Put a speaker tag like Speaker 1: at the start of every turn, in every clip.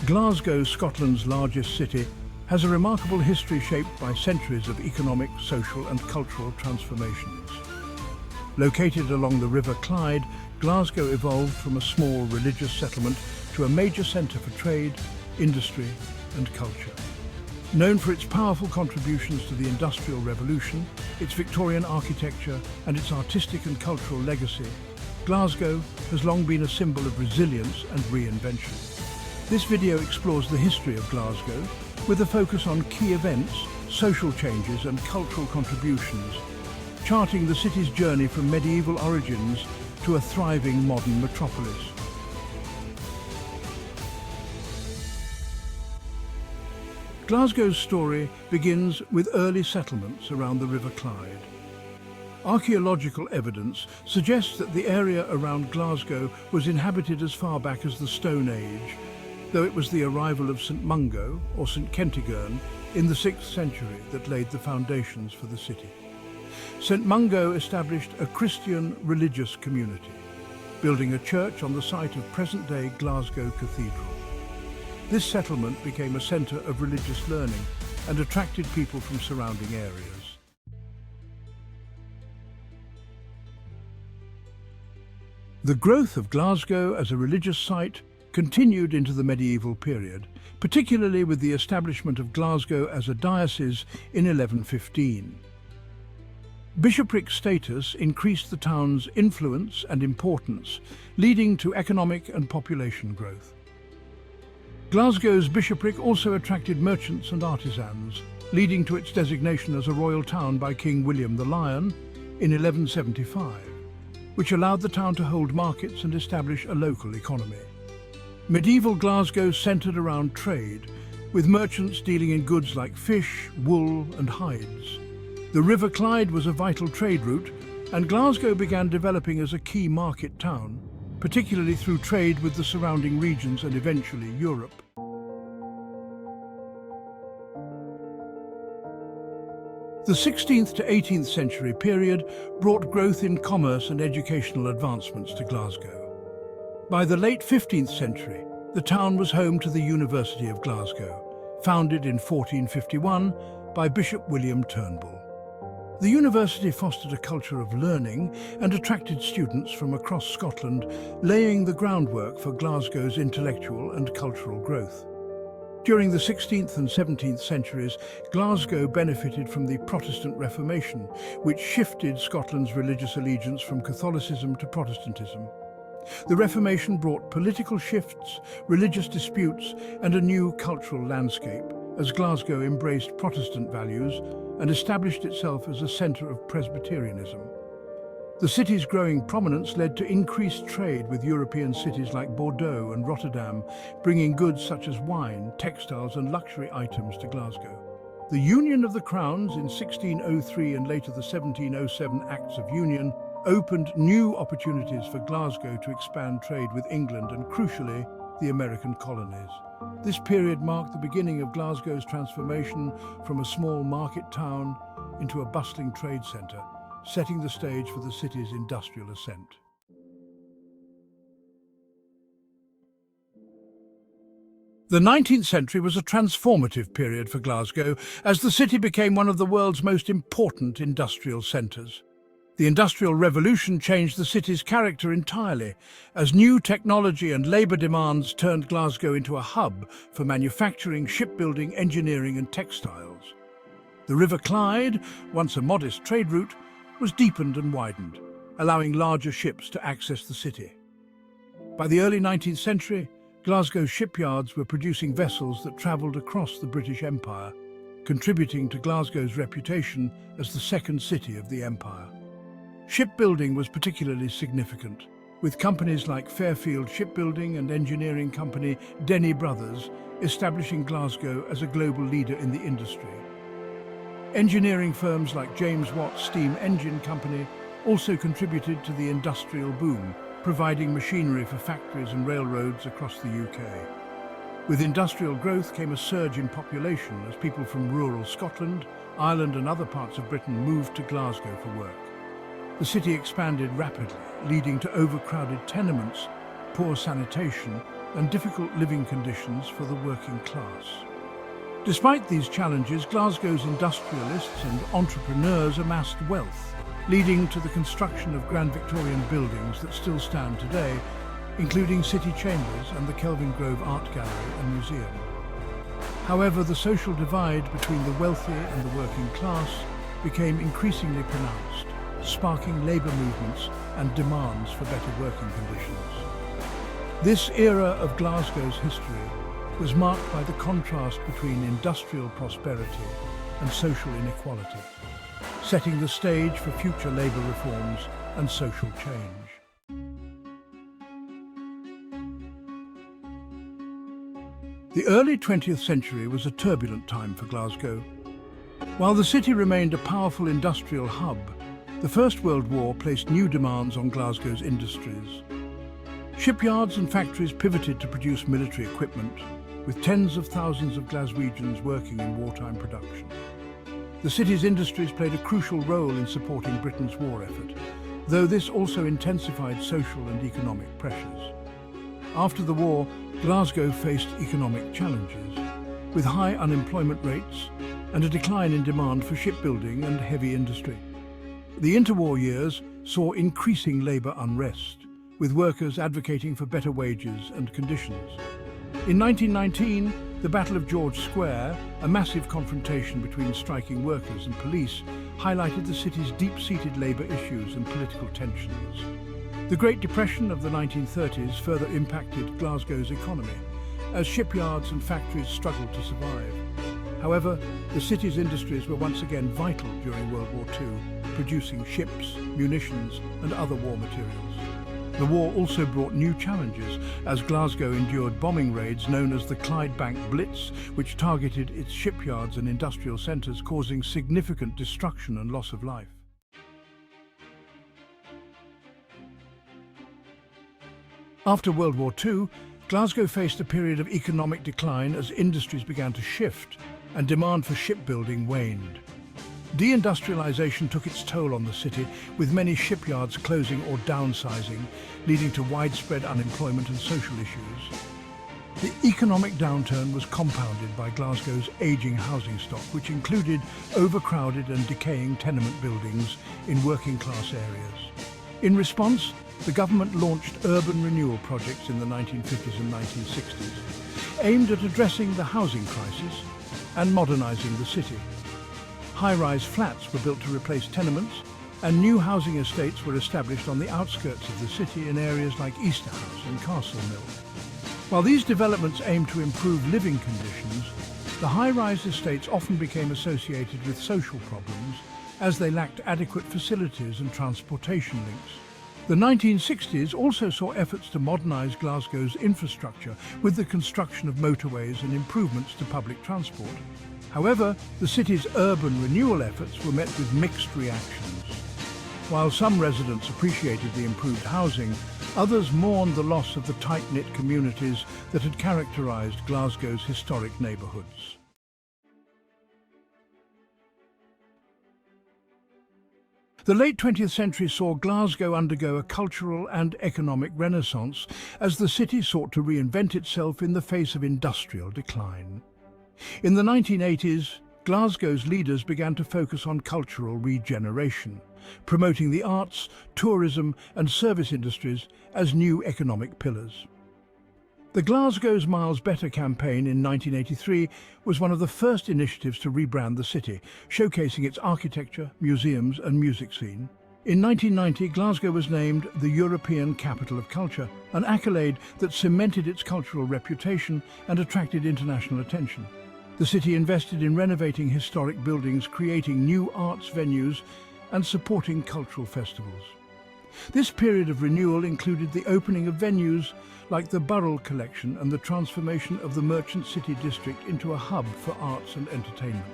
Speaker 1: Glasgow, Scotland's largest city, has a remarkable history shaped by centuries of economic, social and cultural transformations. Located along the River Clyde, Glasgow evolved from a small religious settlement to a major centre for trade, industry and culture. Known for its powerful contributions to the Industrial Revolution, its Victorian architecture and its artistic and cultural legacy, Glasgow has long been a symbol of resilience and reinvention. This video explores the history of Glasgow with a focus on key events, social changes and cultural contributions, charting the city's journey from medieval origins to a thriving modern metropolis. Glasgow's story begins with early settlements around the River Clyde. Archaeological evidence suggests that the area around Glasgow was inhabited as far back as the Stone Age, though it was the arrival of St Mungo, or St Kentigern, in the 6th century that laid the foundations for the city. St Mungo established a Christian religious community, building a church on the site of present-day Glasgow Cathedral. This settlement became a centre of religious learning and attracted people from surrounding areas. The growth of Glasgow as a religious site continued into the medieval period, particularly with the establishment of Glasgow as a diocese in 1115. Bishopric status increased the town's influence and importance, leading to economic and population growth. Glasgow's bishopric also attracted merchants and artisans, leading to its designation as a royal town by King William the Lion in 1175, which allowed the town to hold markets and establish a local economy. Medieval Glasgow centred around trade, with merchants dealing in goods like fish, wool and hides. The River Clyde was a vital trade route, and Glasgow began developing as a key market town, particularly through trade with the surrounding regions and eventually Europe. The 16th to 18th century period brought growth in commerce and educational advancements to Glasgow. By the late 15th century, the town was home to the University of Glasgow, founded in 1451 by Bishop William Turnbull. The university fostered a culture of learning and attracted students from across Scotland, laying the groundwork for Glasgow's intellectual and cultural growth. During the 16th and 17th centuries, Glasgow benefited from the Protestant Reformation, which shifted Scotland's religious allegiance from Catholicism to Protestantism. The Reformation brought political shifts, religious disputes, and a new cultural landscape, as Glasgow embraced Protestant values and established itself as a centre of Presbyterianism. The city's growing prominence led to increased trade with European cities like Bordeaux and Rotterdam, bringing goods such as wine, textiles and luxury items to Glasgow. The Union of the Crowns in 1603 and later the 1707 Acts of Union opened new opportunities for Glasgow to expand trade with England and, crucially, the American colonies. This period marked the beginning of Glasgow's transformation from a small market town into a bustling trade centre, setting the stage for the city's industrial ascent. The 19th century was a transformative period for Glasgow as the city became one of the world's most important industrial centres. The Industrial Revolution changed the city's character entirely, as new technology and labour demands turned Glasgow into a hub for manufacturing, shipbuilding, engineering and textiles. The River Clyde, once a modest trade route, was deepened and widened, allowing larger ships to access the city. By the early 19th century, Glasgow's shipyards were producing vessels that travelled across the British Empire, contributing to Glasgow's reputation as the second city of the empire. Shipbuilding was particularly significant, with companies like Fairfield Shipbuilding and engineering company Denny Brothers establishing Glasgow as a global leader in the industry. Engineering firms like James Watt Steam Engine Company also contributed to the industrial boom, providing machinery for factories and railroads across the UK. With industrial growth came a surge in population as people from rural Scotland, Ireland and other parts of Britain moved to Glasgow for work. The city expanded rapidly, leading to overcrowded tenements, poor sanitation, and difficult living conditions for the working class. Despite these challenges, Glasgow's industrialists and entrepreneurs amassed wealth, leading to the construction of Grand Victorian buildings that still stand today, including City Chambers and the Kelvin Grove Art Gallery and Museum. However, the social divide between the wealthy and the working class became increasingly pronounced, sparking labour movements and demands for better working conditions. This era of Glasgow's history was marked by the contrast between industrial prosperity and social inequality, setting the stage for future labour reforms and social change. The early 20th century was a turbulent time for Glasgow. While the city remained a powerful industrial hub, the First World War placed new demands on Glasgow's industries. Shipyards and factories pivoted to produce military equipment, with tens of thousands of Glaswegians working in wartime production. The city's industries played a crucial role in supporting Britain's war effort, though this also intensified social and economic pressures. After the war, Glasgow faced economic challenges, with high unemployment rates and a decline in demand for shipbuilding and heavy industry. The interwar years saw increasing labour unrest, with workers advocating for better wages and conditions. In 1919, the Battle of George Square, a massive confrontation between striking workers and police, highlighted the city's deep-seated labour issues and political tensions. The Great Depression of the 1930s further impacted Glasgow's economy, as shipyards and factories struggled to survive. However, the city's industries were once again vital during World War II, producing ships, munitions, and other war materials. The war also brought new challenges, as Glasgow endured bombing raids known as the Clydebank Blitz, which targeted its shipyards and industrial centres, causing significant destruction and loss of life. After World War II, Glasgow faced a period of economic decline as industries began to shift and demand for shipbuilding waned. Deindustrialisation took its toll on the city, with many shipyards closing or downsizing, leading to widespread unemployment and social issues. The economic downturn was compounded by Glasgow's ageing housing stock, which included overcrowded and decaying tenement buildings in working-class areas. In response, the government launched urban renewal projects in the 1950s and 1960s, aimed at addressing the housing crisis and modernising the city. High-rise flats were built to replace tenements, and new housing estates were established on the outskirts of the city in areas like Easterhouse and Castle Mill. While these developments aimed to improve living conditions, the high-rise estates often became associated with social problems as they lacked adequate facilities and transportation links. The 1960s also saw efforts to modernise Glasgow's infrastructure with the construction of motorways and improvements to public transport. However, the city's urban renewal efforts were met with mixed reactions. While some residents appreciated the improved housing, others mourned the loss of the tight-knit communities that had characterised Glasgow's historic neighbourhoods. The late 20th century saw Glasgow undergo a cultural and economic renaissance as the city sought to reinvent itself in the face of industrial decline. In the 1980s, Glasgow's leaders began to focus on cultural regeneration, promoting the arts, tourism and service industries as new economic pillars. The Glasgow's Miles Better campaign in 1983 was one of the first initiatives to rebrand the city, showcasing its architecture, museums and music scene. In 1990, Glasgow was named the European Capital of Culture, an accolade that cemented its cultural reputation and attracted international attention. The city invested in renovating historic buildings, creating new arts venues and supporting cultural festivals. This period of renewal included the opening of venues like the Burrell Collection and the transformation of the Merchant City district into a hub for arts and entertainment.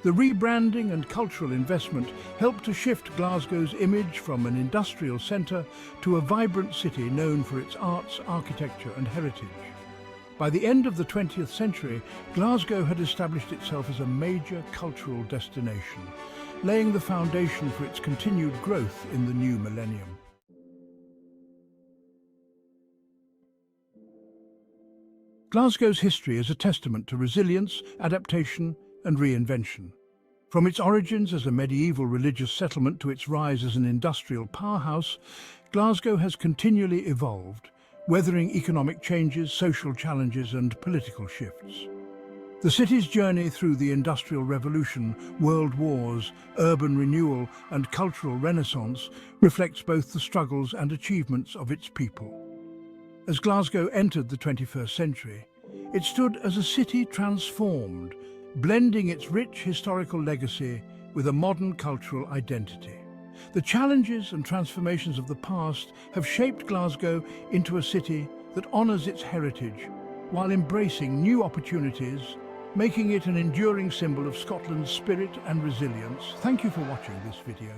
Speaker 1: The rebranding and cultural investment helped to shift Glasgow's image from an industrial centre to a vibrant city known for its arts, architecture and heritage. By the end of the 20th century, Glasgow had established itself as a major cultural destination, laying the foundation for its continued growth in the new millennium. Glasgow's history is a testament to resilience, adaptation, and reinvention. From its origins as a medieval religious settlement to its rise as an industrial powerhouse, Glasgow has continually evolved, weathering economic changes, social challenges, and political shifts. The city's journey through the Industrial Revolution, world wars, urban renewal, and cultural renaissance reflects both the struggles and achievements of its people. As Glasgow entered the 21st century, it stood as a city transformed, blending its rich historical legacy with a modern cultural identity. The challenges and transformations of the past have shaped Glasgow into a city that honours its heritage while embracing new opportunities, making it an enduring symbol of Scotland's spirit and resilience. Thank you for watching this video.